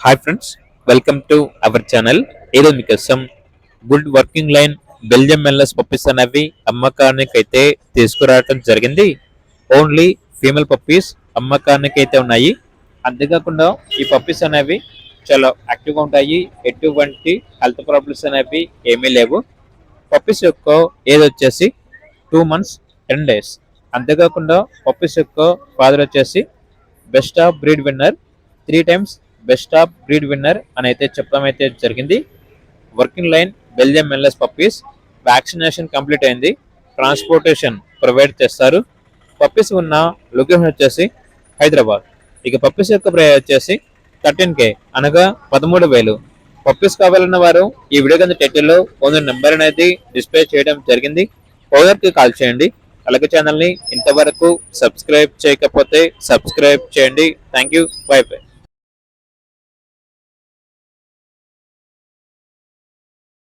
Hi friends, welcome to our channel. ఈరోజు మీకోసం good working line Belgium Malinois puppies అనేవి అమ్మకానికి అయితే తీసుకురావడం జరిగింది. ఓన్లీ ఫీమేల్ పప్పీస్ అమ్మకానికి అయితే ఉన్నాయి. అంతేకాకుండా ఈ పప్పీస్ అనేవి చాలా యాక్టివ్గా ఉంటాయి. ఎటువంటి హెల్త్ ప్రాబ్లమ్స్ అనేవి ఏమీ లేవు. పప్పీస్ యొక్క ఏజ్ వచ్చేసి 2 months 10 days. అంతేకాకుండా పప్పీస్ యొక్క ఫాదర్ వచ్చేసి best of breed winner 3 times best of breed winner అని అయితే చెప్పడం అయితే జరిగింది. Working line Belgium Malinois puppies vaccination complete అయింది. ట్రాన్స్పోర్టేషన్ ప్రొవైడ్ చేస్తారు. పప్పీస్ ఉన్న లొకేషన్ వచ్చేసి హైదరాబాద్. ఇక పప్పీస్ యొక్క ప్రైస్ వచ్చేసి 13K అనగా 13,000. పప్పీస్ కావాలన్న వారు ఈ వీడియో కింద టైటిల్లో ఓనర్ నెంబర్ అనేది డిస్ప్లే చేయడం జరిగింది. ఓనర్కి కాల్ చేయండి. అలాగే ఛానల్ని ఇంతవరకు సబ్స్క్రైబ్ చేయకపోతే సబ్స్క్రైబ్ చేయండి. Thank you. By by.